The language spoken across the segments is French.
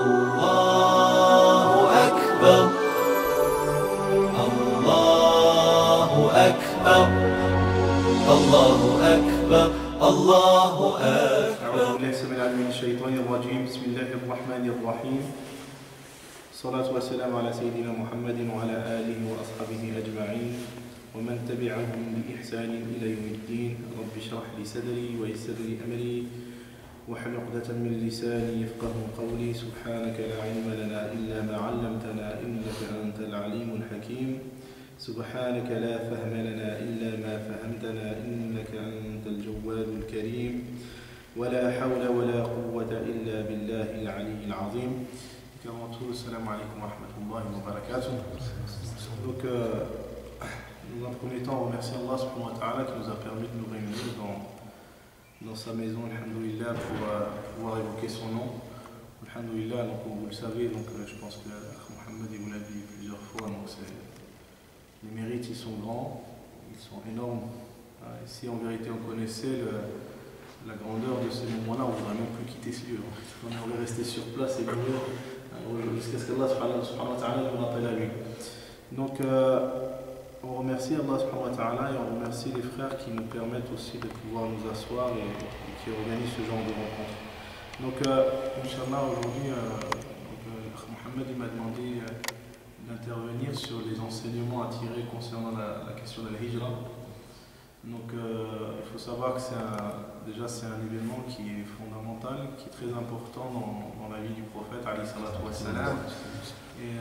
الله أكبر الله أكبر الله أكبر الله أكبر. أعوذ بالله السميع العليم من الشيطان الرجيم. بسم الله الرحمن الرحيم. الصلاة والسلام على سيدنا محمد وعلى آله وأصحابه أجمعين ومن تبعهم بإحسان إلى يوم الدين. رب اشرح لي صدري ويسر لي أمري واحلل عقدة من لساني يفقه قولي. سبحانك لا علم لنا إلا ما علمتنا إنك أنت العليم الحكيم. سبحانك لا فهم لنا إلا ما فهمتنا إنك أنت الجواد الكريم. ولا حول ولا قوة إلا بالله العلي العظيم. السلام عليكم ورحمة الله وبركاته. Donc, dans un premier temps, on remercie Allah subhanahu wa ta'ala qui nous a permis de nous réunir dans sa maison, alhamdoulilah, pour pouvoir évoquer son nom. Alhamdoulilah, donc vous le savez, donc, je pense que Mohamed vous l'a dit plusieurs fois, donc les mérites ils sont grands, ils sont énormes. Et si en vérité on connaissait la grandeur de ces moments-là, on ne voudrait même plus quitter ce lieu. On aurait resté sur place et mourir jusqu'à ce qu'Allah subhanahu wa ta'ala nous rappelle à lui. Donc on remercie Allah subhanahu wa ta'ala et on remercie les frères qui nous permettent aussi de pouvoir nous asseoir et qui organisent ce genre de rencontres. Donc Inch'Allah, aujourd'hui, Mohamed m'a demandé d'intervenir sur les enseignements à tirer concernant la question de la hijra. Donc il faut savoir que c'est un événement qui est fondamental, qui est très important dans la vie du prophète alayhi salatu wassalam. Et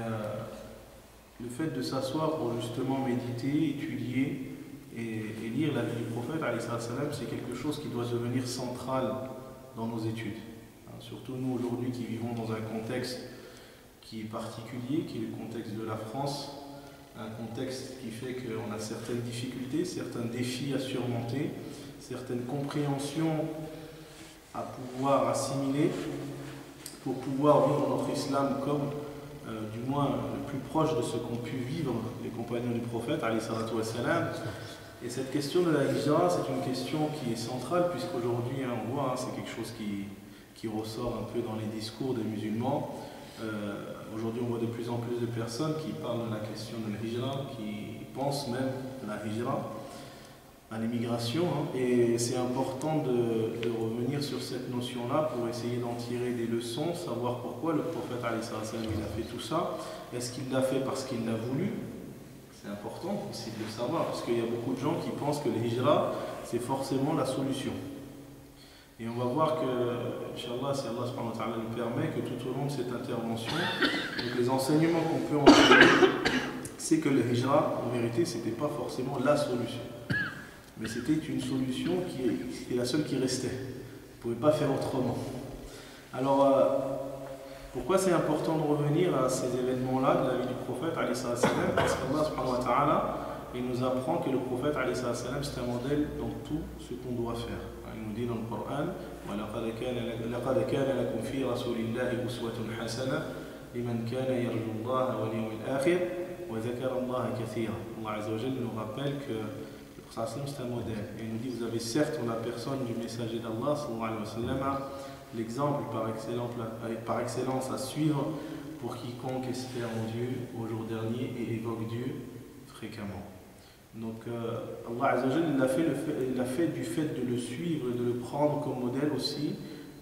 le fait de s'asseoir pour justement méditer, étudier et lire la vie du prophète alayhi salatu wassalam, c'est quelque chose qui doit devenir central dans nos études. Surtout nous aujourd'hui qui vivons dans un contexte qui est particulier, qui est le contexte de la France, un contexte qui fait qu'on a certaines difficultés, certains défis à surmonter, certaines compréhensions à pouvoir assimiler pour pouvoir vivre notre islam comme, du moins, le plus proche de ce qu'ont pu vivre les compagnons du prophète, alayhi salatu wassalam. Et cette question de la hijra, c'est une question qui est centrale, puisqu'aujourd'hui, on voit, c'est quelque chose qui ressort un peu dans les discours des musulmans. Aujourd'hui, on voit de plus en plus de personnes qui parlent de la question de la hijra, qui pensent même à la hijra, à l'immigration. Et c'est important de revenir sur cette notion-là pour essayer d'en tirer des leçons, savoir pourquoi le prophète alayhi salam il a fait tout ça. Est-ce qu'il l'a fait parce qu'il l'a voulu? C'est important aussi de le savoir, parce qu'il y a beaucoup de gens qui pensent que la hijra, c'est forcément la solution. Et on va voir que, Inch'Allah, si Allah subhanahu wa ta'ala nous permet, que tout au long de cette intervention, donc les enseignements qu'on peut en tirer, c'est que le hijra, en vérité, ce n'était pas forcément la solution. Mais c'était une solution qui est la seule qui restait. On ne pouvait pas faire autrement. Alors, pourquoi c'est important de revenir à ces événements-là de la vie du prophète, alayhi salam? Parce qu'Allah subhanahu wa ta'ala, il nous apprend que le prophète, alayhi salam, c'est un modèle dans tout ce qu'on doit faire. Il nous dit dans le Coran, وَلَقَدْ كَانَ لَكُمْ فِي رَسُولِ اللَّهِ أُسْوَةٌ حَسَنَةٌ لِمَنْ كَانَ يَرْجُو اللَّهَ وَالْيَوْمَ الْآخِرَ وَذَكَرَ اللَّهَ كَثِيرًا. Allah Azza wa Jalla nous rappelle que le prophète c'est un modèle. Et il nous dit, vous avez certes en la personne du messager d'Allah, sallallahu alayhi wa sallam, l'exemple par excellence à suivre pour quiconque espère en Dieu au jour dernier et évoque Dieu fréquemment. Donc Allah Azza wa Jalla il a fait du fait de le suivre et de le prendre comme modèle aussi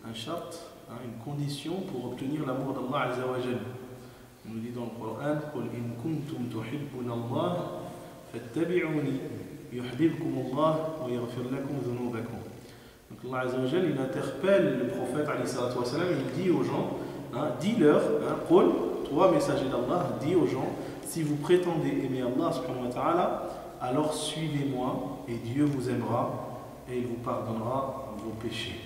un charte, une condition pour obtenir l'amour d'Allah Azza wa Jalla. Il nous dit dans le Coran, قُلْ إِن كُنْتُمْ تُحِبُّونَ اللَّهَ فَاتَّبِعُونِي يُحْبِبْكُمُ اللَّهُ وَيَغْفِرْ لَكُمْ ذُنُوبَكُمْ. Donc Allah Azza wa Jalla il interpelle le prophète alayhi salatu wassalam, il dit aux gens, dis-leur, قُلْ, toi messager d'Allah, dis aux gens, si vous prétendez aimer Allah subhanahu wa ta'ala, alors suivez-moi et Dieu vous aimera et il vous pardonnera vos péchés.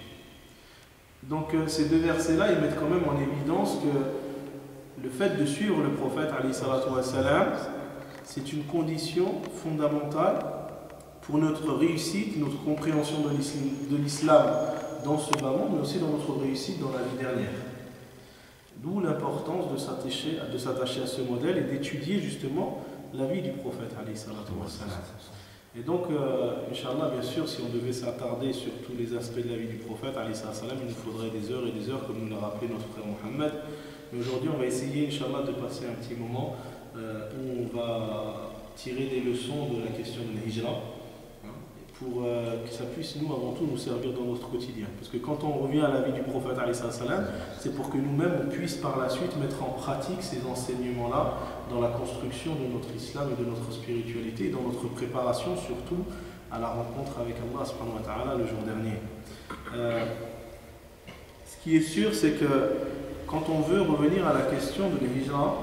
Donc ces deux versets-là, ils mettent quand même en évidence que le fait de suivre le prophète alayhi salatu wassalam, c'est une condition fondamentale pour notre réussite, notre compréhension de l'islam dans ce bas monde, mais aussi dans notre réussite dans la vie dernière. D'où l'importance de s'attacher à ce modèle et d'étudier justement la vie du prophète alayhi salatu wassalam. Et donc, Inch'Allah, bien sûr, si on devait s'attarder sur tous les aspects de la vie du prophète, alayhi salam, il nous faudrait des heures et des heures, comme nous l'a rappelé notre frère Mohammed. Mais aujourd'hui, on va essayer, Inch'Allah, de passer un petit moment où on va tirer des leçons de la question de l'hijra, pour que ça puisse, nous, avant tout, nous servir dans notre quotidien. Parce que quand on revient à la vie du prophète, alayhi salam, c'est pour que nous-mêmes, on puisse par la suite mettre en pratique ces enseignements-là dans la construction de notre islam et de notre spiritualité, et dans notre préparation, surtout, à la rencontre avec Allah subhanahu wa ta'ala le jour dernier. Ce qui est sûr, c'est que quand on veut revenir à la question de l'hijra,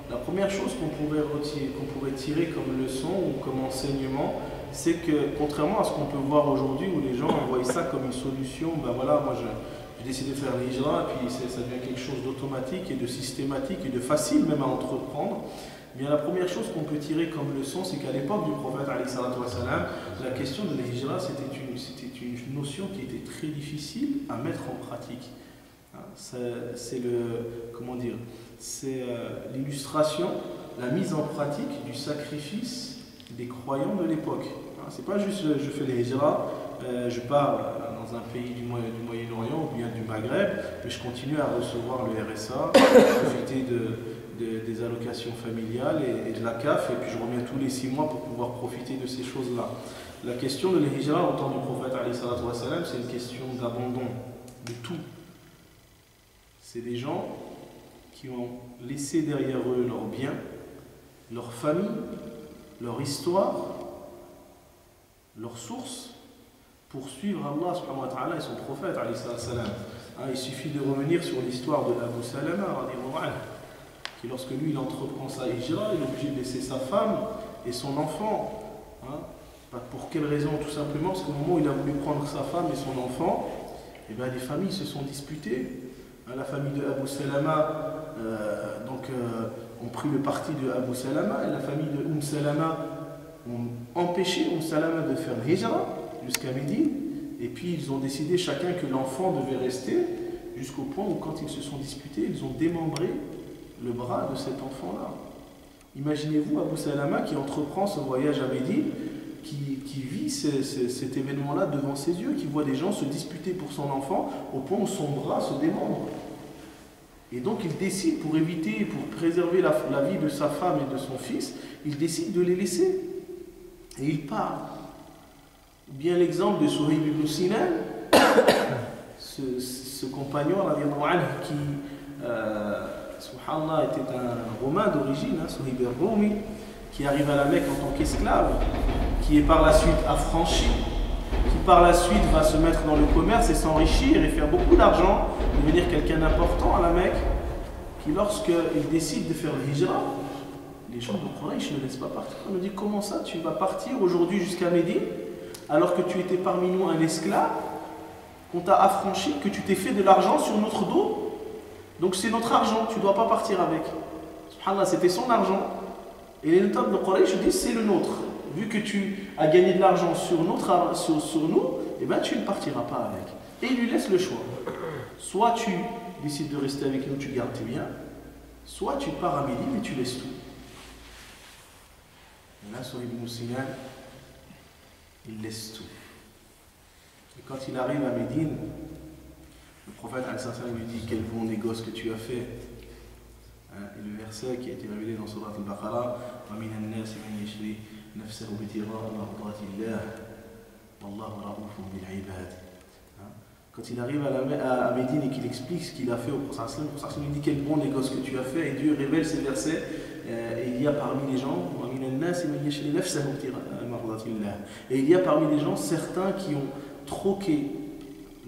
la première chose qu'on pourrait tirer comme leçon ou comme enseignement, c'est que contrairement à ce qu'on peut voir aujourd'hui où les gens voient ça comme une solution, ben voilà, moi j'ai décidé de faire l'hijra et puis ça devient quelque chose d'automatique et de systématique et de facile même à entreprendre. Bien, la première chose qu'on peut tirer comme leçon, c'est qu'à l'époque du prophète, la question de l'hijra, c'était une notion qui était très difficile à mettre en pratique. C'est l'illustration, la mise en pratique du sacrifice des croyants de l'époque. C'est pas juste je fais les hijra, je pars dans un pays du Moyen-Orient ou bien du Maghreb, mais je continue à recevoir le RSA, profiter des allocations familiales et de la CAF, et puis je reviens tous les 6 mois pour pouvoir profiter de ces choses-là. La question de l'hijra au temps du prophète, c'est une question d'abandon de tout. C'est des gens qui ont laissé derrière eux leurs biens, leur famille, leur histoire, leurs sources, pour suivre Allah subhanahu wa ta'ala et son prophète alayhi salam. Il suffit de revenir sur l'histoire de Abu Salama, qui lorsque lui il entreprend sa hijra, il est obligé de laisser sa femme et son enfant. Pour quelle raison? Tout simplement parce qu'au moment où il a voulu prendre sa femme et son enfant, les familles se sont disputées. La famille de Abu Salama ont pris le parti de Abu Salama, et la famille de Salama ont empêché Salama de faire l'hijra jusqu'à Médine, et puis ils ont décidé chacun que l'enfant devait rester, jusqu'au point où quand ils se sont disputés, ils ont démembré le bras de cet enfant-là. Imaginez-vous Abu Salama qui entreprend ce voyage à Médine, qui vit cet événement-là devant ses yeux, qui voit des gens se disputer pour son enfant au point où son bras se démembre. Et donc il décide, pour éviter, pour préserver la vie de sa femme et de son fils, il décide de les laisser. Et il part. Ou bien l'exemple de Suhayb ibn Sinan, ce compagnon qui, subhanallah, était un Romain d'origine, Suhayb al-Rumi, qui arrive à la Mecque en tant qu'esclave, qui est par la suite affranchi, qui par la suite va se mettre dans le commerce et s'enrichir et faire beaucoup d'argent, devenir quelqu'un d'important à la Mecque, qui lorsqu'il décide de faire le hijra, les gens de Quraysh ne le laissent pas partir. On nous dit, comment ça tu vas partir aujourd'hui jusqu'à Médine alors que tu étais parmi nous un esclave, qu'on t'a affranchi, que tu t'es fait de l'argent sur notre dos, donc c'est notre argent, tu ne dois pas partir avec. Subhanallah, c'était son argent. Et les notables de Quraysh disent, c'est le nôtre. Vu que tu as gagné de l'argent sur nous, tu ne partiras pas avec. Et il lui laisse le choix. Soit tu décides de rester avec nous, tu gardes tes biens, soit tu pars à Médine et tu laisses tout. Et là, Suhayb ibn Sinan, il laisse tout. Et quand il arrive à Médine, le prophète lui dit, quel bon négoce que tu as fait. Et le verset qui a été révélé dans Surat al-Baqarah, وَمِنَ النَّاسِ مَنْ يَشْرِي نَفْسَهُ ابْتِغَاءَ مَرْضَاتِ اللَّهِ وَاللَّهُ رَءُوفٌ بِالْعِبَادِ. Quand il arrive à Médine et qu'il explique ce qu'il a fait au prophète, le prophète lui dit quel bon négoce que tu as fait, et Dieu révèle ces versets, et il y a parmi les gens, et il y a parmi les gens certains qui ont troqué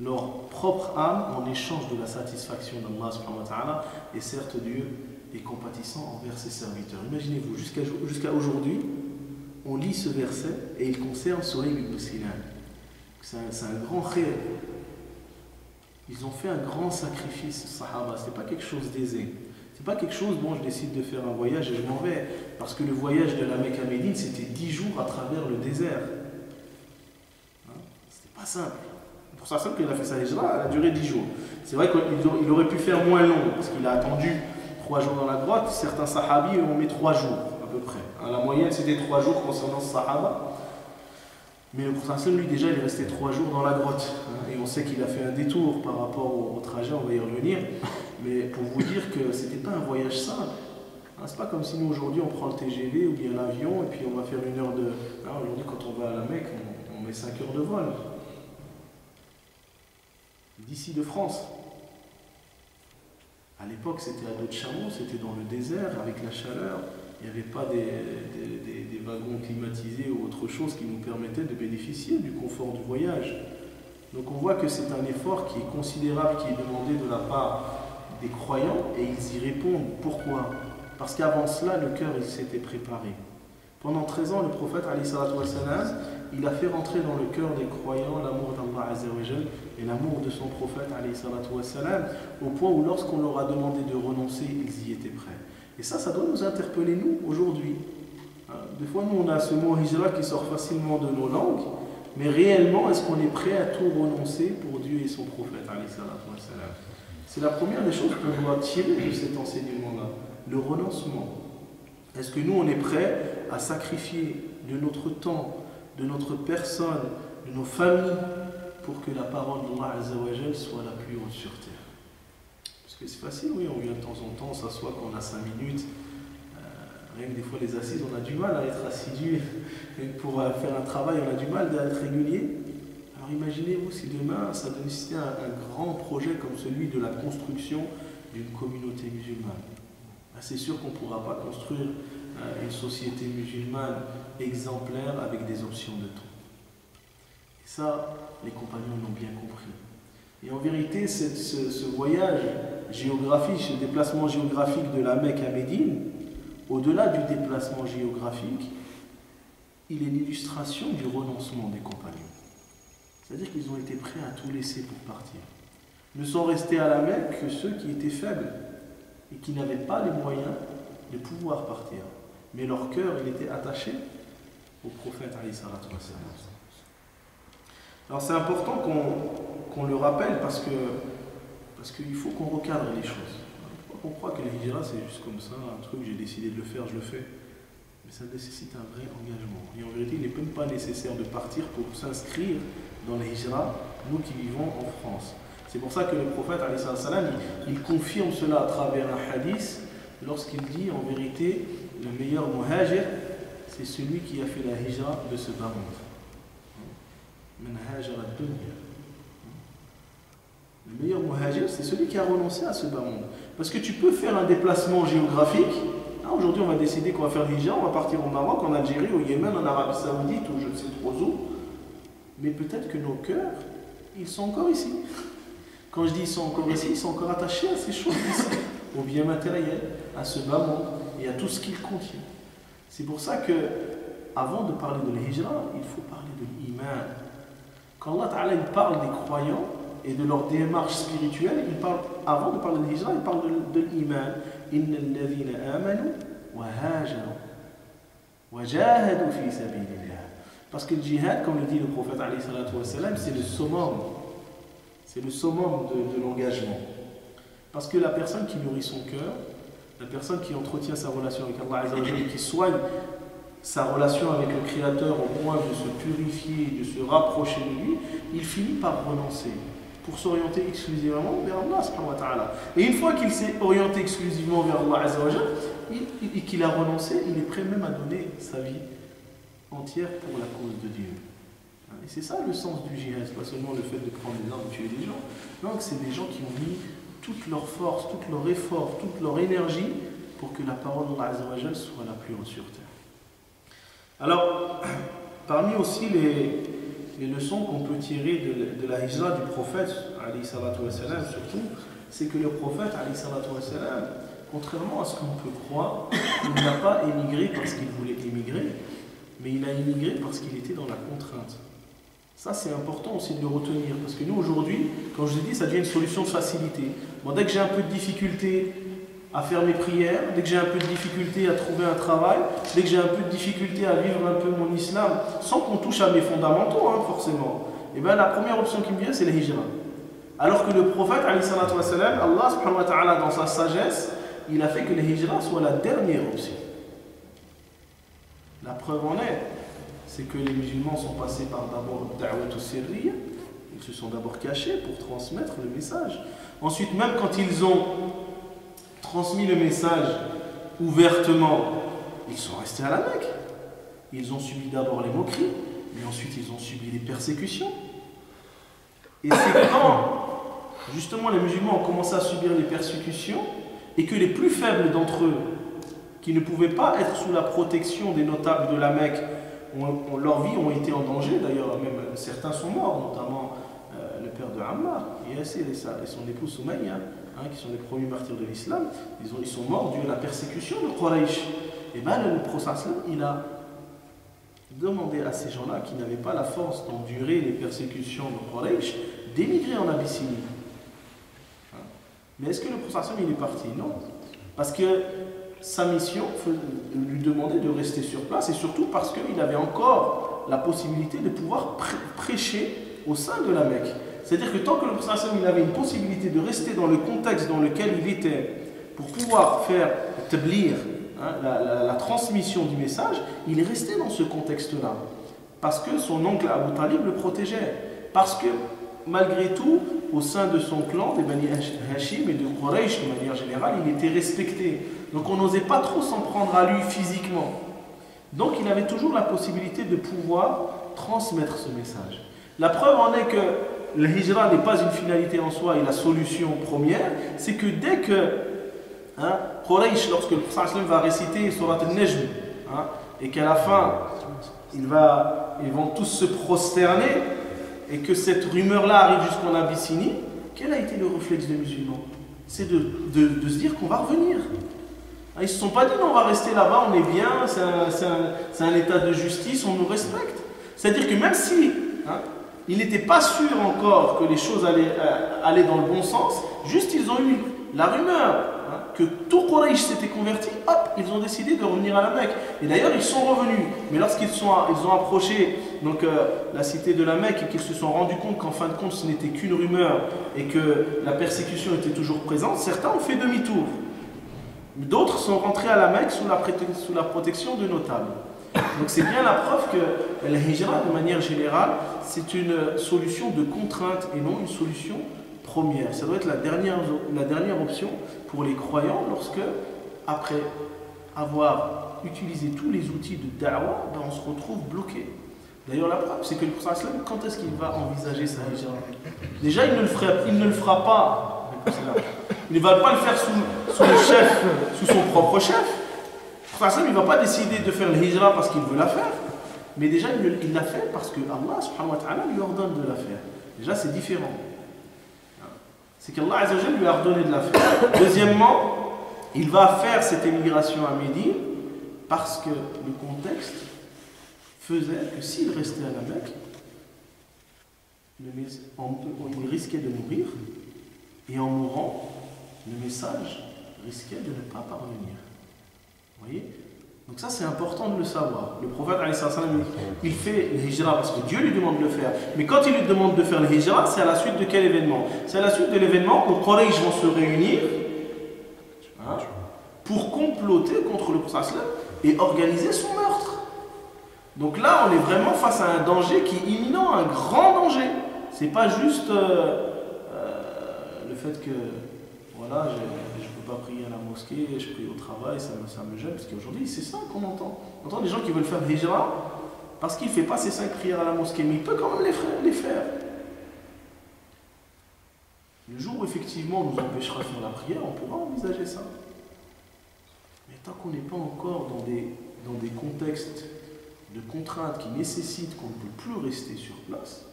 leur propre âme en échange de la satisfaction d'Allah subhanahu wa ta'ala, et certes Dieu est compatissant envers ses serviteurs. Imaginez-vous, jusqu'à aujourd'hui, on lit ce verset et il concerne Suhayb ibn Sinan. C'est un grand khayr. Ils ont fait un grand sacrifice, Sahaba. Ce n'est pas quelque chose d'aisé. C'est pas quelque chose, bon, je décide de faire un voyage et je m'en vais. Parce que le voyage de la Mecque à Médine, c'était 10 jours à travers le désert. C'était pas simple. Pour ça, qu'il a fait sa hijra, elle a duré 10 jours. C'est vrai qu'il aurait pu faire moins long, parce qu'il a attendu 3 jours dans la grotte. Certains sahabis ont mis 3 jours, à peu près. La moyenne, c'était 3 jours concernant ce sahaba. Mais le prophète, lui, déjà, il est resté 3 jours dans la grotte. Hein, et on sait qu'il a fait un détour par rapport au trajet, on va y revenir. Mais pour vous dire que c'était pas un voyage simple. Hein, c'est pas comme si nous, aujourd'hui, on prend le TGV ou bien l'avion et puis on va faire 1 heure de... Hein, aujourd'hui, quand on va à la Mecque, on met 5 heures de vol. D'ici de France. À l'époque, c'était à dos de chameau, c'était dans le désert, avec la chaleur. Il n'y avait pas des wagons climatisés ou autre chose qui nous permettait de bénéficier du confort du voyage. Donc on voit que c'est un effort qui est considérable, qui est demandé de la part des croyants, et ils y répondent. Pourquoi? Parce qu'avant cela, le cœur il s'était préparé. Pendant 13 ans, le prophète, il a fait rentrer dans le cœur des croyants l'amour d'Allah Azzawajal et l'amour de son prophète, au point où lorsqu'on leur a demandé de renoncer, ils y étaient prêts. Et ça doit nous interpeller, nous, aujourd'hui. Des fois, nous, on a ce mot hijra qui sort facilement de nos langues, mais réellement, est-ce qu'on est prêt à tout renoncer pour Dieu et son prophète? C'est la première des choses qu'on doit tirer de cet enseignement-là, le renoncement. Est-ce que nous, on est prêt à sacrifier de notre temps, de notre personne, de nos familles, pour que la parole d'Allah Azzawajal soit la plus haute sur terre? Parce que c'est facile, oui, on vient de temps en temps, on s'assoit quand on a 5 minutes. Rien que des fois, les assises, on a du mal à être assidu. Pour faire un travail, on a du mal à être régulier. Alors imaginez-vous si demain, ça nécessitait un grand projet comme celui de la construction d'une communauté musulmane. C'est sûr qu'on ne pourra pas construire une société musulmane exemplaire avec des options de temps. Et ça, les compagnons l'ont bien compris. Et en vérité, ce voyage géographique, ce déplacement géographique de la Mecque à Médine, au-delà du déplacement géographique, il est l'illustration du renoncement des compagnons. C'est-à-dire qu'ils ont été prêts à tout laisser pour partir. Ne sont restés à la Mecque que ceux qui étaient faibles et qui n'avaient pas les moyens de pouvoir partir. Mais leur cœur, il était attaché au prophète. Alors c'est important qu'on le rappelle parce qu'il faut qu'on recadre les choses. On croit que la hijra c'est juste comme ça, un truc, j'ai décidé de le faire, je le fais. Mais ça nécessite un vrai engagement. Et en vérité, il n'est même pas nécessaire de partir pour s'inscrire dans la hijra, nous qui vivons en France. C'est pour ça que le prophète, il confirme cela à travers un hadith, lorsqu'il dit, en vérité, le meilleur muhajir, c'est celui qui a fait la hijra de ce bas monde. Le meilleur muhajir, c'est celui qui a renoncé à ce bas monde. Parce que tu peux faire un déplacement géographique. Aujourd'hui, on va décider qu'on va faire l'hijra, on va partir au Maroc, en Algérie, au Yémen, en Arabie Saoudite, ou je ne sais trop où. Mais peut-être que nos cœurs, ils sont encore ici. Quand je dis ils sont encore ici, ils sont encore attachés à ces choses ici, au bien matériel, à ce bas monde et à tout ce qu'il contient. C'est pour ça que, avant de parler de l'hijra, il faut parler de l'iman. Quand Allah Ta'ala il parle des croyants et de leur démarche spirituelle, il parle, avant de parler de l'hijra, il parle de l'iman. Inna alladhina amanu wa hajaru wa jahadu fi sabilillah. Parce que le djihad, comme le dit le prophète alayhi salatu wa salam, c'est le summum. C'est le summum de l'engagement. Parce que la personne qui nourrit son cœur, la personne qui entretient sa relation avec Allah Azza wa Jalla, qui soigne sa relation avec le Créateur au point de se purifier, de se rapprocher de lui, il finit par renoncer pour s'orienter exclusivement vers Allah subhanahu wa ta'ala. Et une fois qu'il s'est orienté exclusivement vers Allah Azza wa Jalla, et qu'il a renoncé, il est prêt même à donner sa vie entière pour la cause de Dieu. Et c'est ça le sens du djihad, c'est pas seulement le fait de prendre des armes et tuer des gens. Non, c'est des gens qui ont mis toute leur force, tout leur effort, toute leur énergie pour que la parole d'Allah Azza wa Jalla soit la plus haute sur terre. Alors, parmi aussi les leçons qu'on peut tirer de la hijra du prophète, alayhi salatu wa salam, surtout, c'est que le prophète, alayhi salatu wa salam, contrairement à ce qu'on peut croire, il n'a pas émigré parce qu'il voulait émigrer, mais il a émigré parce qu'il était dans la contrainte. Ça, c'est important aussi de le retenir, parce que nous, aujourd'hui, comme je vous ai dit, ça devient une solution de facilité. Bon, dès que j'ai un peu de difficulté à faire mes prières, dès que j'ai un peu de difficulté à trouver un travail, dès que j'ai un peu de difficulté à vivre un peu mon islam, sans qu'on touche à mes fondamentaux, forcément, et bien la première option qui me vient, c'est la hijra. Alors que le prophète, alayhi salatu wa salam, Allah subhanahu wa ta'ala, dans sa sagesse, il a fait que la hijra soit la dernière option. La preuve en est, c'est que les musulmans sont passés par d'abord Da'wat al-Sirriya, ils se sont d'abord cachés pour transmettre le message. Ensuite, même quand ils ont transmis le message ouvertement, ils sont restés à la Mecque. Ils ont subi d'abord les moqueries, mais ensuite ils ont subi les persécutions. Et c'est quand, justement, les musulmans ont commencé à subir les persécutions et que les plus faibles d'entre eux, qui ne pouvaient pas être sous la protection des notables de la Mecque, leur vie ont été en danger. D'ailleurs, même certains sont morts, notamment le père de Ammar, Yasir et son épouse Soumaïa, qui sont les premiers martyrs de l'islam. Ils sont morts dû à la persécution de Quraysh. Et bien, le prophète, il a demandé à ces gens-là qui n'avaient pas la force d'endurer les persécutions de Quraysh d'émigrer en Abyssinie. Mais est-ce que le prophète il est parti? Non. Parce que sa mission lui demandait de rester sur place et surtout parce qu'il avait encore la possibilité de pouvoir prêcher au sein de la Mecque. C'est-à-dire que tant que le prophète il avait une possibilité de rester dans le contexte dans lequel il était pour pouvoir faire tablir, la transmission du message, il est resté dans ce contexte-là. Parce que son oncle Abu Talib le protégeait. Parce que malgré tout, au sein de son clan, des Bani Hashim et de Quraysh de manière générale, il était respecté. Donc on n'osait pas trop s'en prendre à lui physiquement. Donc il avait toujours la possibilité de pouvoir transmettre ce message. La preuve en est que le hijra n'est pas une finalité en soi et la solution première, c'est que dès que Quraysh, lorsque le prophète va réciter Surat al-Najm, et qu'à la fin, ils vont tous se prosterner, et que cette rumeur-là arrive jusqu'en Abyssinie, quel a été le réflexe des musulmans? C'est de se dire qu'on va revenir. Ils ne se sont pas dit non, on va rester là-bas, on est bien, c'est un état de justice, on nous respecte. C'est-à-dire que même si ils n'étaient pas sûrs encore que les choses allaient dans le bon sens, juste ils ont eu la rumeur que tout Quraysh s'était converti, hop, ils ont décidé de revenir à la Mecque. Et d'ailleurs, ils sont revenus. Mais lorsqu'ils ont approché la cité de la Mecque et qu'ils se sont rendus compte qu'en fin de compte, ce n'était qu'une rumeur et que la persécution était toujours présente, certains ont fait demi-tour. D'autres sont rentrés à la Mecque sous la protection de notables. Donc c'est bien la preuve que la hijra, de manière générale, c'est une solution de contrainte et non une solution première. Ça doit être la dernière option pour les croyants lorsque, après avoir utilisé tous les outils de da'wah, on se retrouve bloqué. D'ailleurs, la preuve, c'est que le prophète, quand est-ce qu'il va envisager sa hijra? Déjà, il ne le fera pas. Il ne va pas le faire sous le chef, sous son propre chef. Le prophète, il ne va pas décider de faire le hijra parce qu'il veut la faire. Mais déjà, il l'a fait parce que Allah subhanahu wa ta'ala lui ordonne de la faire. Déjà, c'est différent. C'est qu'Allah Azza wa Jalla lui a ordonné de la faire. Deuxièmement, il va faire cette émigration à Médine parce que le contexte faisait que s'il restait à la Mecque, il risquait de mourir et en mourant, le message risquait de ne pas parvenir. Vous voyez? Donc ça c'est important de le savoir. Le prophète il fait le hijra parce que Dieu lui demande de le faire. Mais quand il lui demande de faire le hijra, c'est à la suite de quel événement? C'est à la suite de l'événement où Quraysh vont se réunir pour comploter contre le prophète et organiser son meurtre. Donc là on est vraiment face à un danger qui est imminent, un grand danger. C'est pas juste le fait que voilà, je ne peux pas prier à la mosquée, je prie au travail, ça me gêne, parce qu'aujourd'hui c'est ça qu'on entend. On entend des gens qui veulent faire hijra parce qu'il ne fait pas ses 5 prières à la mosquée, mais il peut quand même les faire. Le jour où effectivement on nous empêchera de faire la prière, on pourra envisager ça. Mais tant qu'on n'est pas encore dans des contextes de contraintes qui nécessitent qu'on ne peut plus rester sur place,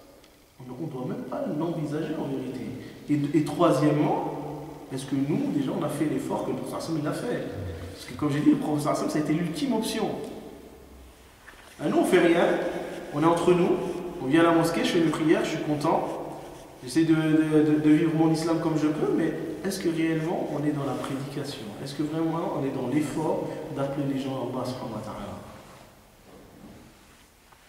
on ne doit même pas l'envisager en vérité. Et troisièmement, est-ce que nous, déjà, on a fait l'effort que le professeur Hassan l'a fait? Parce que comme j'ai dit, le professeur Hassan, ça a été l'ultime option. Nous, on ne fait rien, on est entre nous, on vient à la mosquée, je fais mes prières, je suis content, j'essaie de vivre mon islam comme je peux, mais est-ce que réellement on est dans la prédication? Est-ce que vraiment on est dans l'effort d'appeler les gens à Allah subhanahu wa ta'ala?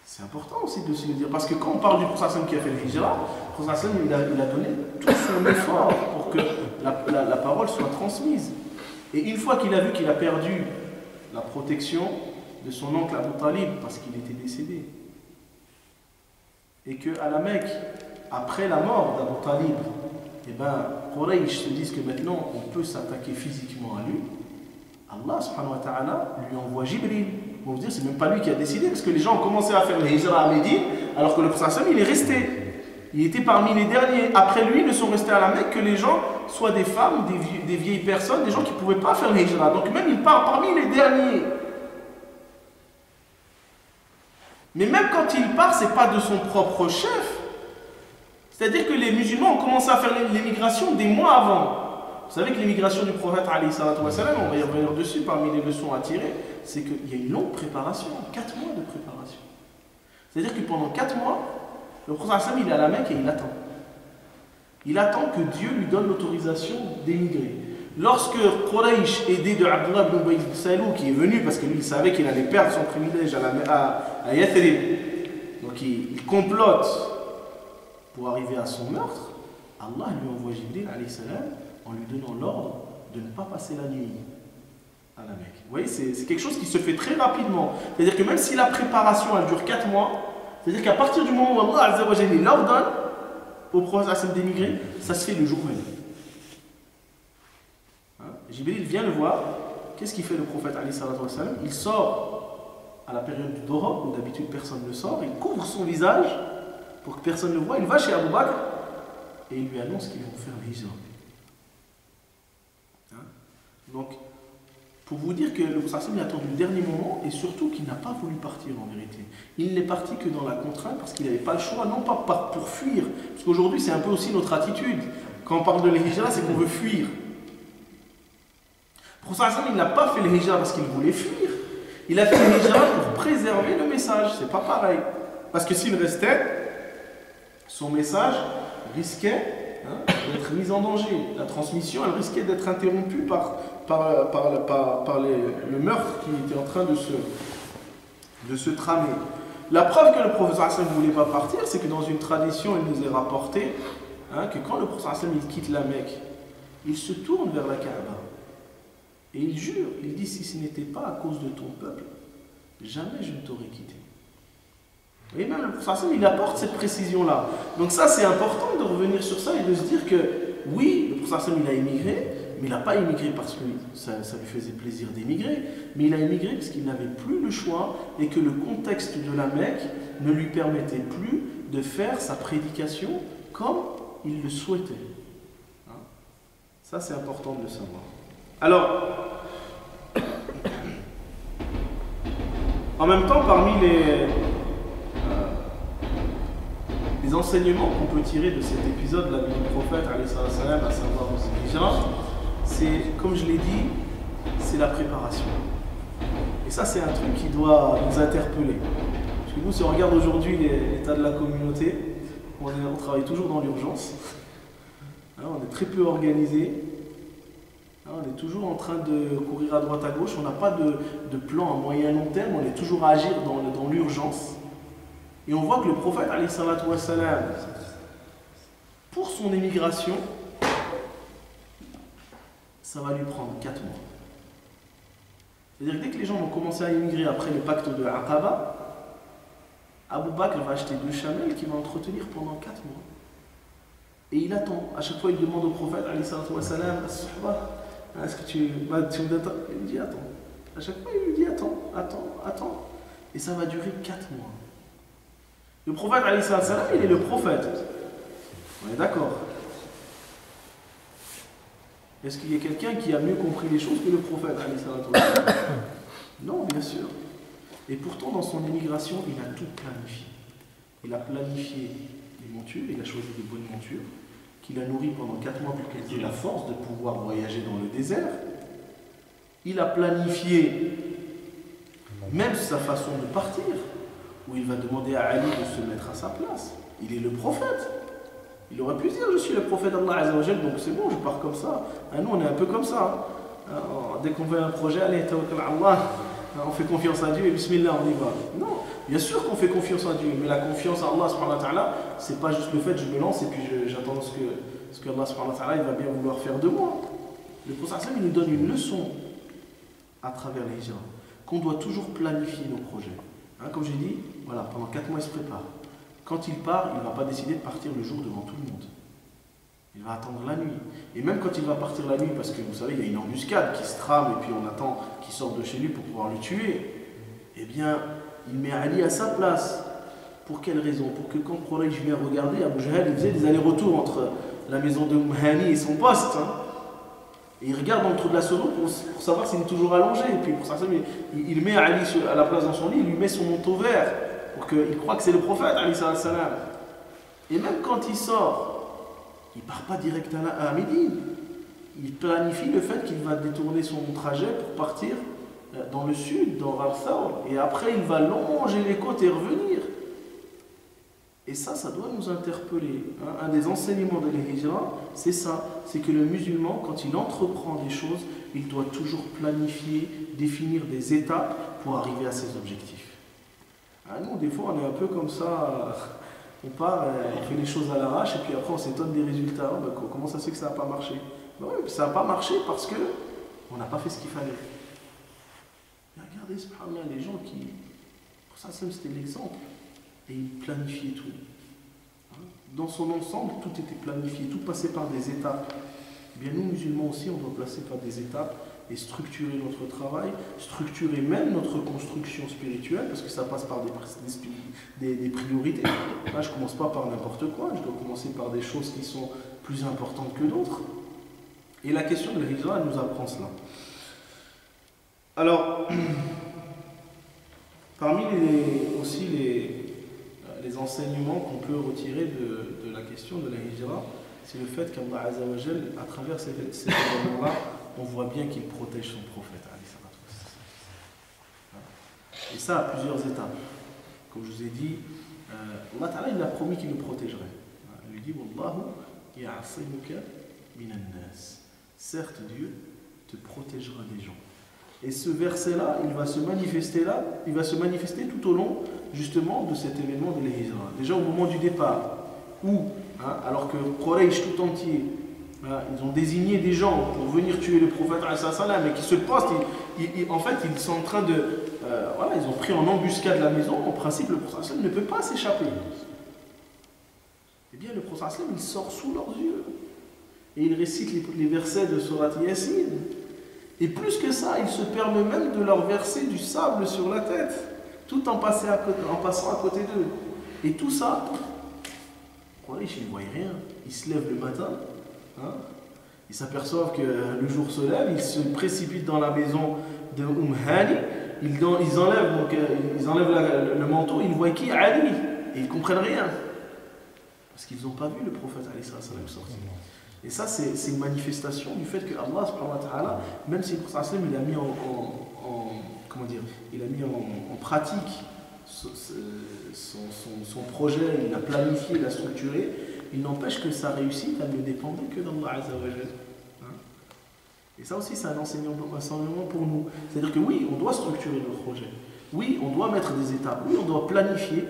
C'est important aussi de se le dire, parce que quand on parle du prophète qui a fait le hijra, le prophète il a donné tout son effort pour que la parole soit transmise. Et une fois qu'il a vu qu'il a perdu la protection de son oncle Abu Talib, parce qu'il était décédé, et qu'à la Mecque, après la mort d'Abu Talib, eh ben, Quraysh se disent que maintenant on peut s'attaquer physiquement à lui, Allah subhanahu wa ta'ala lui envoie Jibril. Vous dire, c'est même pas lui qui a décidé, parce que les gens ont commencé à faire le hijra à Médine, alors que le prophète il est resté. Il était parmi les derniers. Après lui, ils ne sont restés à la Mecque que les gens, soit des femmes, des vieilles personnes, des gens qui ne pouvaient pas faire le hijra. Donc même il part parmi les derniers. Mais même quand il part, ce n'est pas de son propre chef. C'est-à-dire que les musulmans ont commencé à faire l'émigration des mois avant. Vous savez que l'émigration du prophète, on va y revenir dessus, parmi les leçons à tirer, c'est qu'il y a une longue préparation, 4 mois de préparation. C'est-à-dire que pendant 4 mois, le prophète il est à la Mecque et il attend. Il attend que Dieu lui donne l'autorisation d'émigrer. Lorsque Quraysh, aidé de Abdullah ibn Ubay ibn Salul, qui est venu parce que lui il savait qu'il allait perdre son privilège à Yathrib, donc il complote pour arriver à son meurtre, Allah lui envoie Jibril alayhi salam en lui donnant l'ordre de ne pas passer la nuit à la Mecque. Vous voyez, c'est quelque chose qui se fait très rapidement. C'est-à-dire que même si la préparation elle dure 4 mois, c'est-à-dire qu'à partir du moment où Allah l'ordonne au prophète d'émigrer, ça se fait le jour même. Jibril vient le voir. Qu'est-ce qu'il fait le prophète alayhi salatu wassalam? Il sort à la période du Dora, où d'habitude personne ne sort, il couvre son visage pour que personne ne le voie, il va chez Abu Bakr et il lui annonce qu'ils vont faire le hijra. Donc, pour vous dire que le prophète a attendu le dernier moment et surtout qu'il n'a pas voulu partir en vérité. Il n'est parti que dans la contrainte parce qu'il n'avait pas le choix, non pas pour fuir, parce qu'aujourd'hui c'est un peu aussi notre attitude. Quand on parle de l'hijra, c'est qu'on veut fuir. Le prophète il n'a pas fait le hijra parce qu'il voulait fuir. Il a fait le hijra pour préserver le message. C'est pas pareil. Parce que s'il restait, son message risquait d'être mis en danger. La transmission, elle risquait d'être interrompue par le meurtre qui était en train de se tramer. La preuve que le professeur Hassan ne voulait pas partir, c'est que dans une tradition, il nous est rapporté que quand le professeur Hassan il quitte la Mecque, il se tourne vers la Kaaba et il jure, il dit, si ce n'était pas à cause de ton peuple, jamais je ne t'aurais quitté. Et même le professeur Hassan, il apporte cette précision-là. Donc ça, c'est important de revenir sur ça et de se dire que oui, le professeur Hassan, il a émigré, mais il n'a pas émigré parce que ça lui faisait plaisir d'émigrer, mais il a émigré parce qu'il n'avait plus le choix et que le contexte de la Mecque ne lui permettait plus de faire sa prédication comme il le souhaitait. Ça, c'est important de le savoir. Alors, en même temps, parmi les enseignements qu'on peut tirer de cet épisode de la vie du prophète, à savoir hijra, c'est, comme je l'ai dit, c'est la préparation. Et ça, c'est un truc qui doit nous interpeller. Parce que nous, si on regarde aujourd'hui l'état de la communauté, on travaille toujours dans l'urgence. On est très peu organisé. On est toujours en train de courir à droite à gauche. On n'a pas de plan à moyen et long terme. On est toujours à agir dans l'urgence. Et on voit que le prophète, alayhi salatu wassalam, pour son émigration, ça va lui prendre 4 mois. C'est-à-dire que dès que les gens vont commencer à émigrer après le pacte de Aqaba, Abu Bakr va acheter 2 chamelles qu'il va entretenir pendant 4 mois. Et il attend. À chaque fois, il demande au prophète, alayhi salatu wassalam, est-ce que tu me attends? Il lui dit attends. À chaque fois, il lui dit attends. Et ça va durer 4 mois. Le prophète, alayhi salatu wassalam, il est le prophète. On est d'accord. Est-ce qu'il y a quelqu'un qui a mieux compris les choses que le prophète, alayhi salatu wassalam? Non, bien sûr. Et pourtant, dans son émigration, il a tout planifié. Il a planifié les montures, il a choisi de bonnes montures, qu'il a nourries pendant 4 mois pour qu'elles aient la force de pouvoir voyager dans le désert. Il a planifié même sa façon de partir, où il va demander à Ali de se mettre à sa place. Il est le prophète. Il aurait pu dire, je suis le prophète d'Allah Azza wa Jal, donc c'est bon, je pars comme ça. Nous, on est un peu comme ça. Dès qu'on fait un projet, allez, tawakkal Allah, on fait confiance à Dieu et bismillah, on y va. Non, bien sûr qu'on fait confiance à Dieu, mais la confiance à Allah subhanahu wa ta'ala, c'est pas juste le fait je me lance et puis j'attends ce que Allah subhanahu wa ta'ala il va bien vouloir faire de moi. Le prophète il nous donne une leçon à travers les hijra, qu'on doit toujours planifier nos projets. Comme j'ai dit, voilà, pendant 4 mois il se prépare. quand il part, il ne va pas décider de partir le jour devant tout le monde. Il va attendre la nuit. Et même quand il va partir la nuit, parce que vous savez, il y a une embuscade qui se trame et puis on attend qu'il sorte de chez lui pour pouvoir le tuer, eh bien, il met Ali à sa place. Pour quelle raison? Pour que quand Quraysh vient regarder, Abu Jahl, il faisait des allers-retours entre la maison de Hani et son poste. Et il regarde dans le trou de la serrure pour savoir s'il est toujours allongé. Et puis pour ça, il met Ali à la place dans son lit, il lui met son manteau vert pour qu'il croit que c'est le prophète, Ali salam. Et même quand il sort, il ne part pas direct à Médine. Il planifie le fait qu'il va détourner son trajet pour partir dans le sud, dans Al-Thawr. Et après, il va longer les côtes et revenir. Et ça doit nous interpeller. Un des enseignements de l'Hijra, c'est ça. C'est que le musulman, quand il entreprend des choses, il doit toujours planifier, définir des étapes pour arriver à ses objectifs. Nous, des fois, on est un peu comme ça. On part, on fait les choses à l'arrache, et puis après, on s'étonne des résultats. Comment ça se fait que ça n'a pas marché? Oui, ça n'a pas marché parce qu'on n'a pas fait ce qu'il fallait. Et regardez, subhanallah, les gens qui... Pour ça, c'était l'exemple. Et il planifiait tout. Dans son ensemble, tout était planifié, tout passait par des étapes. Eh bien, nous, musulmans aussi, on doit passer par des étapes et structurer notre travail, structurer même notre construction spirituelle, parce que ça passe par des priorités. Là, je ne commence pas par n'importe quoi, je dois commencer par des choses qui sont plus importantes que d'autres. Et la question de l'Hijra, elle nous apprend cela. Alors, parmi les enseignements qu'on peut retirer de la question de la Hijra, c'est le fait qu'Allah Azza wa Jal, à travers ces événements-là, on voit bien qu'il protège son prophète. Et ça à plusieurs étapes. Comme je vous ai dit, Allah Ta'ala, il a promis qu'il le protégerait. Il lui dit Wallahu ya'asimuka minan nas. Certes, Dieu te protégera des gens. Et ce verset-là, il va se manifester tout au long, justement, de cet événement de l'Hijra. Déjà au moment du départ, où, alors que Quraysh tout entier, ils ont désigné des gens pour venir tuer le prophète, mais qui se postent, en fait, ils sont en train de... ils ont pris en embuscade la maison. En principe, le prophète ne peut pas s'échapper. Eh bien, le prophète, il sort sous leurs yeux. Et il récite les versets de Surat Yasin. Et plus que ça, il se permet même de leur verser du sable sur la tête, tout en passant à côté d'eux. Et tout ça, ils ne voient rien. Ils se lèvent le matin, ils s'aperçoivent que le jour se lève, ils se précipitent dans la maison de Hani, ils enlèvent le manteau, ils voient qui? Ali. Et ils ne comprennent rien. Parce qu'ils n'ont pas vu le prophète sortir. Et ça, c'est une manifestation du fait que Allah, subhanahu wa ta'ala, même si le prophète il a mis en pratique son projet, il a planifié, il a structuré, il n'empêche que sa réussite, elle ne dépendait que d'Allah Azza wa Jal. Et ça aussi, c'est un enseignement pour nous. C'est-à-dire que oui, on doit structurer nos projets. Oui, on doit mettre des étapes. Oui, on doit planifier.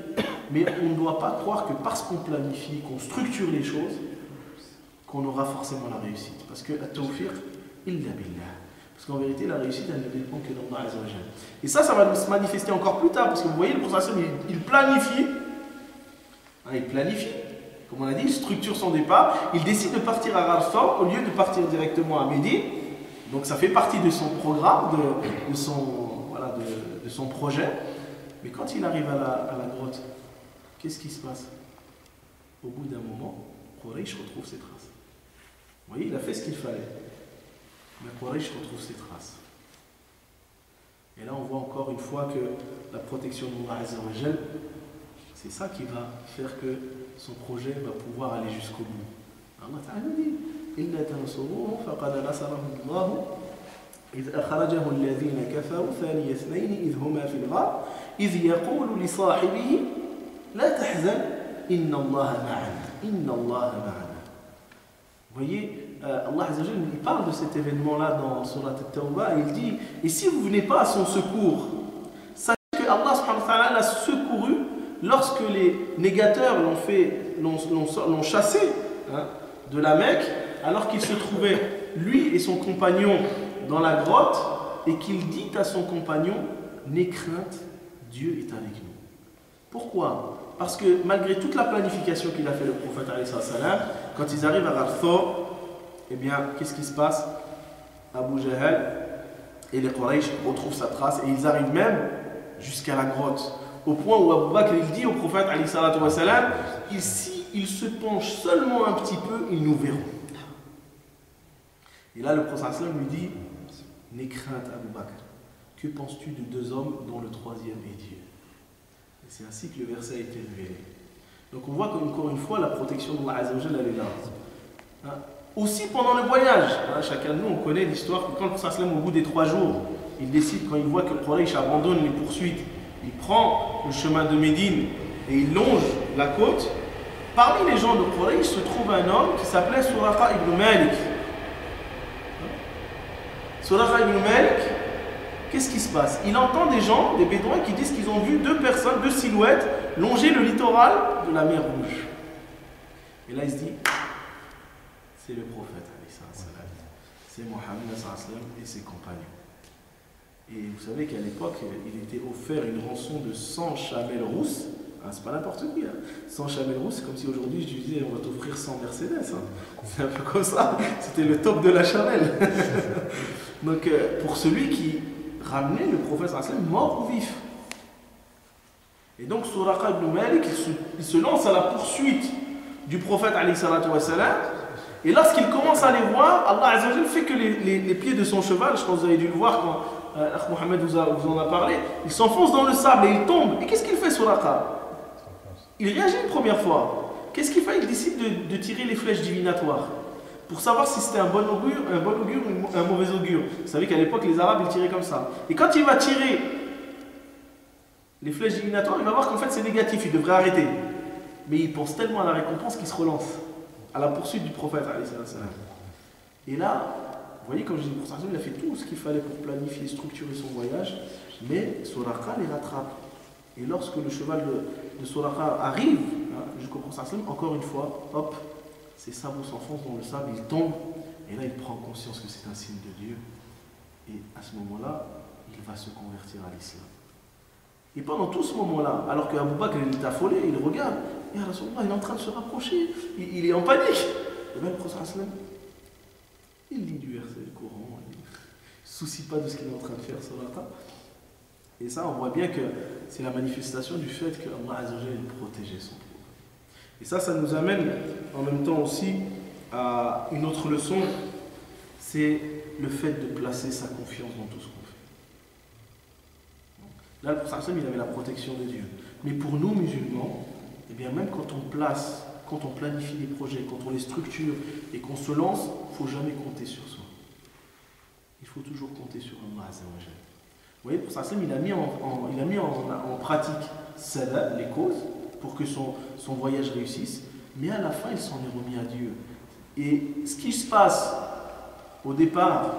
Mais on ne doit pas croire que parce qu'on planifie, qu'on structure les choses, qu'on aura forcément la réussite. Parce que at-tawfiq illa billah. Parce qu'en vérité, la réussite, elle ne dépend que d'Allah Azza wa Jal. Et ça va se manifester encore plus tard. Parce que vous voyez, le prophète, il planifie. Il planifie. Comme on a dit, il structure son départ. Il décide de partir à Rafah au lieu de partir directement à Médine. Donc ça fait partie de son programme, de son projet. Mais quand il arrive à la grotte, qu'est-ce qui se passe? Au bout d'un moment, Quraysh retrouve ses traces. Vous voyez, il a fait ce qu'il fallait. Mais Quraysh retrouve ses traces. Et là, on voit encore une fois que la protection d'Allah Azza wa Jal, c'est ça qui va faire que son projet va pouvoir aller jusqu'au bout. Allah Ta'ala dit إِلَّا تَنْصُرُوهُ فَقَدْ نَصَرَهُ اللَّهُ إِذْ أَخْرَجَهُ الَّذِينَ كَفَرُوا ثَانِيَ اثْنَيْنِ إِذْ هُمَا فِي الْغَارِ إِذْ يَقُولُ لِصَاحِبِهِ لَا تَحْزَنْ إِنَّ اللَّهَ مَعَنَا إِنَّ اللَّهَ مَعَنَا. Vous voyez, Allah Azza wa Jal, il parle de cet événement-là dans Surat At-Tawbah, il dit, et si vous ne venez pas à son secours, sachez que Allah subhanahu wa ta'ala l'a secouru lorsque les négateurs l'ont chassé de la Mecque, alors qu'il se trouvait, lui et son compagnon, dans la grotte, et qu'il dit à son compagnon, n'aie crainte, Dieu est avec nous. Pourquoi? Parce que malgré toute la planification qu'il a fait le prophète alayhi salam, quand ils arrivent à Ghar Thawr, eh bien, qu'est-ce qui se passe? Abu Jahl et les Quraysh retrouvent sa trace et ils arrivent même jusqu'à la grotte. Au point où Abu Bakr il dit au prophète alayhi salam, si il se penche seulement un petit peu, ils nous verront. Et là le prophète lui dit, n'aie crainte Abu Bakr, que penses-tu de deux hommes dont le troisième est Dieu? Et c'est ainsi que le verset a été révélé. Donc on voit qu'encore une fois la protection d'Allah Azza wa Jalla elle est là. Hein? Aussi pendant le voyage, hein, chacun de nous on connaît l'histoire que quand le prophète au bout des 3 jours, il décide, quand il voit que le Quraysh abandonne les poursuites, il prend le chemin de Médine et il longe la côte. Parmi les gens de Quraysh se trouve un homme qui s'appelait Suraqa ibn Malik. Suraqa ibn Malik, qu'est-ce qui se passe? Il entend des gens, des bédouins qui disent qu'ils ont vu 2 personnes, 2 silhouettes longer le littoral de la mer Rouge. Et là il se dit, c'est le prophète, c'est Mohammed et ses compagnons. Et vous savez qu'à l'époque, il était offert une rançon de 100 chamelles rousses. Hein, c'est pas n'importe qui. Hein. 100 chamelles rousses, c'est comme si aujourd'hui je disais on va t'offrir 100 Mercedes. Hein. C'est un peu comme ça. C'était le top de la chamelle. Donc pour celui qui ramenait le prophète mort ou vif. Et donc Suraqa ibn Malik, il se lance à la poursuite du prophète alayhi salatu wa salam. Et lorsqu'il commence à les voir, Allah Azza wa Jalla fait que les pieds de son cheval, je pense que vous avez dû le voir quand Mohammed vous en a parlé, il s'enfonce dans le sable et il tombe. Et qu'est-ce qu'il fait Suraqa? Il réagit une première fois. Qu'est-ce qu'il fait? Il décide de tirer les flèches divinatoires pour savoir si c'était un bon augure ou un mauvais augure. Vous savez qu'à l'époque, les Arabes, ils tiraient comme ça. Et quand il va tirer les flèches divinatoires, il va voir qu'en fait, c'est négatif, il devrait arrêter. Mais il pense tellement à la récompense qu'il se relance à la poursuite du prophète. Et là, vous voyez, comme je dis, le prophète, il a fait tout ce qu'il fallait pour planifier, structurer son voyage, mais Suraqa les rattrape. Et lorsque le cheval de Suraqa arrive jusqu'au prophète, encore une fois, hop, ses sabots s'enfoncent dans le sable, il tombe, et là il prend conscience que c'est un signe de Dieu. Et à ce moment-là, il va se convertir à l'islam. Et pendant tout ce moment-là, alors qu'Abu Bakr est affolé, il regarde, et Rasulullah, il est en train de se rapprocher, il est en panique. Et bien le prophète, il lit du verset du Coran, il ne se soucie pas de ce qu'il est en train de faire sur la table. Et ça, on voit bien que c'est la manifestation du fait que Allah Azza wa Jalla protégeait son peuple. Et ça nous amène en même temps aussi à une autre leçon, c'est le fait de placer sa confiance dans tout ce qu'on fait. Là, le prophète, il avait la protection de Dieu. Mais pour nous, musulmans, eh bien, même quand on planifie des projets, quand on les structure et qu'on se lance, il ne faut jamais compter sur soi. Il faut toujours compter sur Allah Azza wa Jalla. Vous voyez, pour ça, il a mis en pratique les causes pour que son voyage réussisse, mais à la fin, il s'en est remis à Dieu. Et ce qui se passe au départ,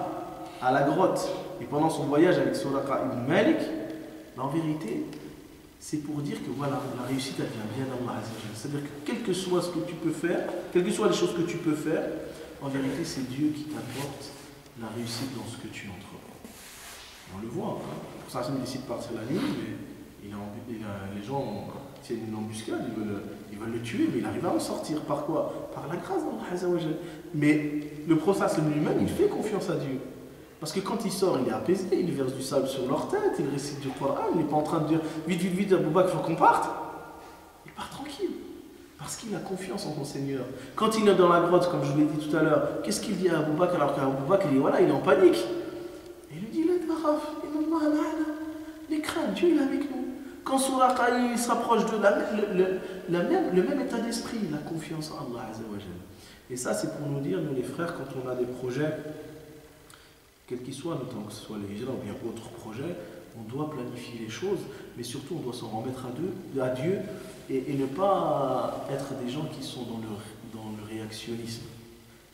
à la grotte, et pendant son voyage avec Suraqa ibn Malik, en vérité, c'est pour dire que voilà, la réussite, elle vient bien d'Allah Azza wa Jalla. C'est-à-dire que quel que soit ce que tu peux faire, quelles que soient les choses que tu peux faire, en vérité, c'est Dieu qui t'apporte la réussite dans ce que tu entreprends. On le voit, hein. Pour ça, il décide de partir la nuit, mais les gens tiennent une embuscade, ils veulent le tuer, mais il arrive à en sortir. Par quoi? Par la grâce d'Allah Azza wa Jalla. Mais le prophète lui-même, il fait confiance à Dieu. Parce que quand il sort, il est apaisé, il verse du sable sur leur tête, il récite du Coran, il n'est pas en train de dire vite, Abu Bakr, il faut qu'on parte. Il part tranquille, parce qu'il a confiance en son Seigneur. Quand il est dans la grotte, comme je vous l'ai dit tout à l'heure, qu'est-ce qu'il dit à Abu Bakr alors qu'Abu Bakr, il est en panique? Il lui dit, les craintes, Dieu il est avec nous. Quand Suraqa il se rapproche de le même état d'esprit, la confiance en Allah Azza wa Jalla. Et ça, c'est pour nous dire, nous les frères, quand on a des projets, quel qu'il soit, notamment que ce soit les hijra ou bien autres projets, on doit planifier les choses, mais surtout on doit s'en remettre à Dieu et ne pas être des gens qui sont dans le réactionnisme,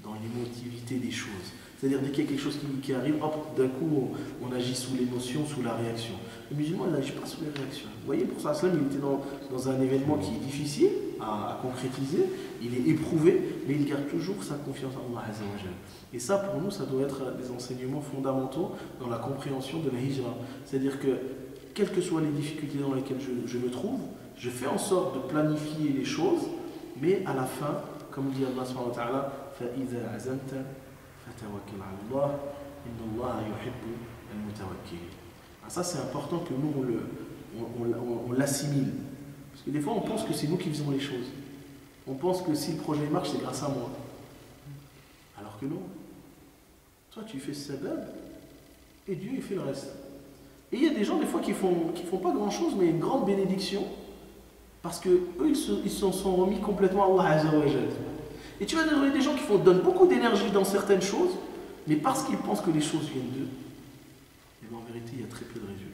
dans l'émotivité des choses. C'est-à-dire dès qu'il y a quelque chose qui arrive, hop, d'un coup on agit sous l'émotion, sous la réaction. Le musulman il n'agit pas sous les réactions. Vous voyez, pour ça, il était dans un événement qui est difficile à concrétiser, il est éprouvé, mais il garde toujours sa confiance en Allah Azza wa Jalla. Et ça, pour nous, ça doit être des enseignements fondamentaux dans la compréhension de la hijra. C'est-à-dire que, quelles que soient les difficultés dans lesquelles je me trouve, Je fais en sorte de planifier les choses, mais à la fin, comme dit Allah subhanahu wa ta'ala, فَإِذَا عَزَمْتَ فَتَوَكَّلْ عَلَى اللَّهِ إِنَّ اللَّهَ يُحِبُّ الْمُتَوَكِّلِينَ. Ça, c'est important que nous, on l'assimile. Parce que des fois, on pense que c'est nous qui faisons les choses. On pense que si le projet marche, c'est grâce à moi. Alors que non. Toi, tu fais ce sabab, et Dieu, il fait le reste. Et il y a des gens, des fois, qui font pas grand-chose, mais une grande bénédiction, parce que eux, ils se sont remis complètement à Allah Azza wa Jal. Et tu vas trouver des gens qui donnent beaucoup d'énergie dans certaines choses, mais parce qu'ils pensent que les choses viennent d'eux, et bien en vérité, il y a très peu de résultats.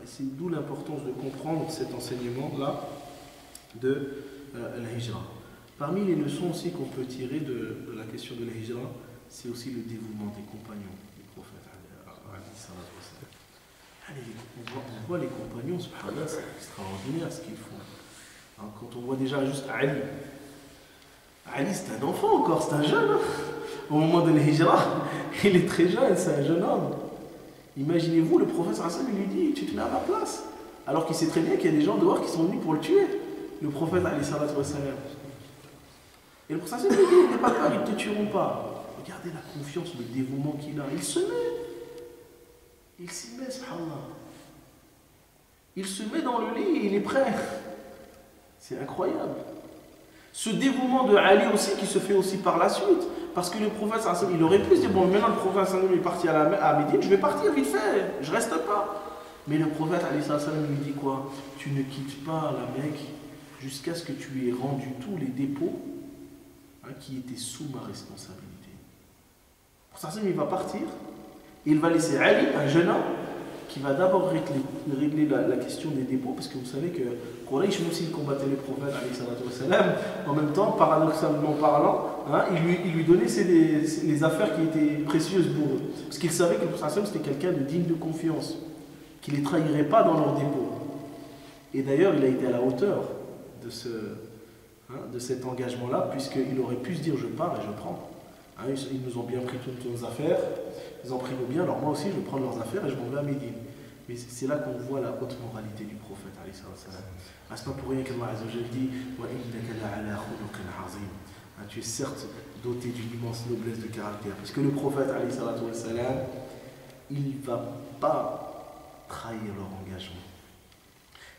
Et c'est d'où l'importance de comprendre cet enseignement-là de la hijra. Parmi les leçons aussi qu'on peut tirer de la question de la hijra, c'est aussi le dévouement des compagnons du prophète. On voit les compagnons, subhanallah, c'est extraordinaire ce qu'ils font. Hein, quand on voit déjà juste Ali. Ali, c'est un enfant encore, c'est un jeune. Hein. Au moment de la hijra, il est très jeune, c'est un jeune homme. Imaginez-vous, le prophète il lui dit, tu te mets à ma place. Alors qu'il sait très bien qu'il y a des gens dehors qui sont venus pour le tuer. Le prophète et le prophète lui dit, n'aie pas peur, ils ne te tueront pas. Regardez la confiance, le dévouement qu'il a. Il se met. Il s'y met, subhanallah. Il se met dans le lit et il est prêt. C'est incroyable. Ce dévouement de Ali aussi qui se fait aussi par la suite. Parce que le prophète, il aurait pu se dire, bon, maintenant le prophète est parti à Médine, je vais partir vite fait, je reste pas. Mais le prophète lui dit quoi? Tu ne quittes pas la Mecque jusqu'à ce que tu aies rendu tous les dépôts qui étaient sous ma responsabilité. Pour ça, il va partir, et il va laisser Ali, un jeune homme, qui va d'abord régler la question des dépôts, parce que vous savez que Quraysh aussi combattait les prophètes, en même temps, paradoxalement parlant, il lui donnait les affaires qui étaient précieuses pour eux. Parce qu'il savait que le prophète c'était quelqu'un de digne de confiance, qui ne les trahirait pas dans leurs dépôts. Et d'ailleurs, il a été à la hauteur de cet engagement-là, puisqu'il aurait pu se dire je pars et je prends. Ils nous ont bien pris toutes nos affaires, ils ont pris nos biens, alors moi aussi je vais prendre leurs affaires et je m'en vais à Médine. Mais c'est là qu'on voit la haute moralité du prophète. C'est pas pour rien qu'Allah dit tu es certes doté d'une immense noblesse de caractère. Parce que le prophète, il ne va pas trahir leur engagement.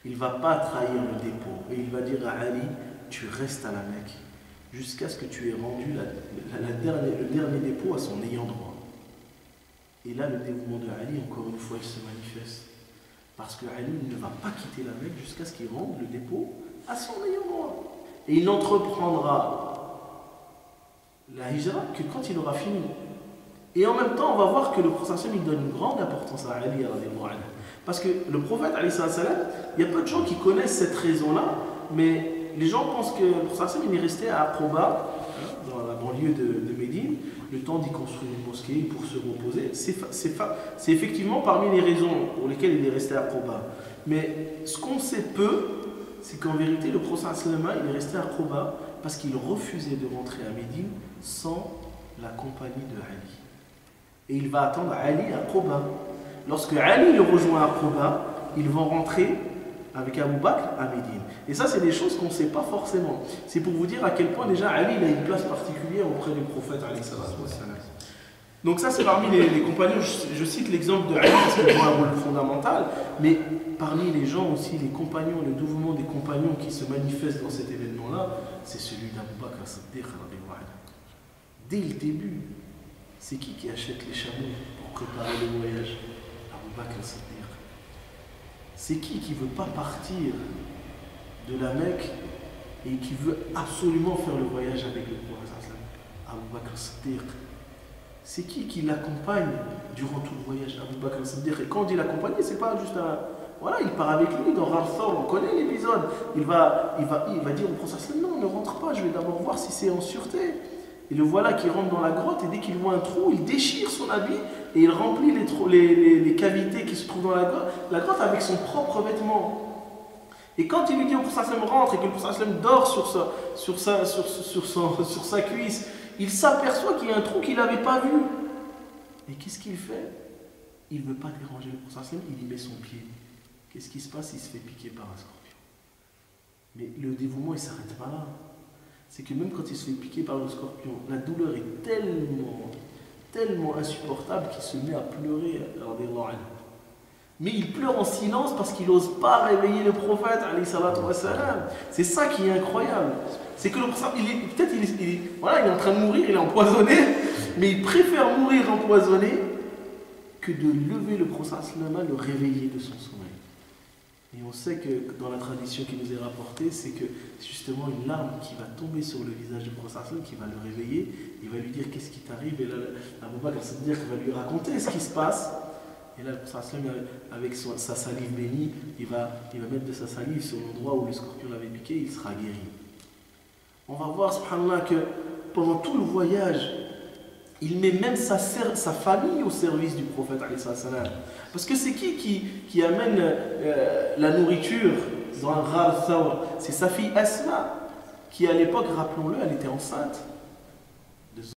Il ne va pas trahir le dépôt. Et il va dire à Ali, tu restes à la Mecque jusqu'à ce que tu aies rendu le dernier dépôt à son ayant droit. Et là, le dévouement de Ali, encore une fois, il se manifeste. Parce que Ali ne va pas quitter la Mecque jusqu'à ce qu'il rende le dépôt à son ayant droit. Et il n'entreprendra la hijra que quand il aura fini. Et en même temps, on va voir que le prophète il donne une grande importance à Ali. Parce que le prophète, il y a peu de gens qui connaissent cette raison-là, mais les gens pensent que le prophète il est resté à Aqaba, dans la banlieue de Médine, le temps d'y construire une mosquée pour se reposer. C'est effectivement parmi les raisons pour lesquelles il est resté à Aqaba. Mais ce qu'on sait peu, c'est qu'en vérité, le prophète il est resté à Aqaba parce qu'il refusait de rentrer à Médine sans la compagnie de Ali. Et il va attendre Ali à Aqaba. Lorsque Ali le rejoint à Aqaba, ils vont rentrer avec Abu Bakr à Médine. Et ça, c'est des choses qu'on ne sait pas forcément. C'est pour vous dire à quel point déjà Ali il a une place particulière auprès du prophète. Donc ça, c'est parmi les compagnons. Je cite l'exemple de Ali parce qu'il joue un rôle fondamental, mais parmi les gens aussi, les compagnons, le dévouement des compagnons qui se manifestent dans cet événement-là, c'est celui d'Abu Bakr as-Siddiq. Dès le début, c'est qui achète les chameaux pour préparer le voyage? Abu Bakr as-Siddiq. C'est qui veut pas partir de la Mecque et qui veut absolument faire le voyage avec le prophète? Abu Bakr as-Siddiq. C'est qui l'accompagne durant tout le voyage? Abu Bakr as-Siddiq. Et quand on dit l'accompagner, c'est pas juste un... Voilà, il part avec lui dans Rarthor, on connaît l'épisode. Il va dire au prophète, non, ne rentre pas, je vais d'abord voir si c'est en sûreté. Et le voilà qui rentre dans la grotte et dès qu'il voit un trou, il déchire son habit et il remplit les cavités qui se trouvent dans la grotte avec son propre vêtement. Et quand il lui dit au prophète rentre et que le prophète dort sur sa cuisse, il s'aperçoit qu'il y a un trou qu'il n'avait pas vu. Et qu'est-ce qu'il fait? Il ne veut pas déranger le prophète, il y met son pied. Qu'est-ce qui se passe? Il se fait piquer par un scorpion. Mais le dévouement, il ne s'arrête pas là. C'est que même quand il se fait piquer par le scorpion, la douleur est tellement insupportable qu'il se met à pleurer. Mais il pleure en silence parce qu'il n'ose pas réveiller le prophète. C'est ça qui est incroyable. C'est que le prophète, peut-être il est en train de mourir, il est empoisonné, mais il préfère mourir empoisonné que de lever le prophète, le réveiller de son sommeil. Et on sait que dans la tradition qui nous est rapportée, c'est que justement une larme qui va tomber sur le visage du prophète, qui va le réveiller, il va lui dire qu'est-ce qui t'arrive, et là, Abu Bakr Siddiq va lui raconter ce qui se passe. Et là, le prophète, avec sa salive bénie, il va mettre de sa salive sur l'endroit où le scorpion l'avait piqué, il sera guéri. On va voir, subhanallah, que pendant tout le voyage, il met même sa famille au service du prophète. Parce que c'est qui amène la nourriture dans un Ghar Thawr? C'est sa fille Asma, qui à l'époque, rappelons-le, elle était enceinte.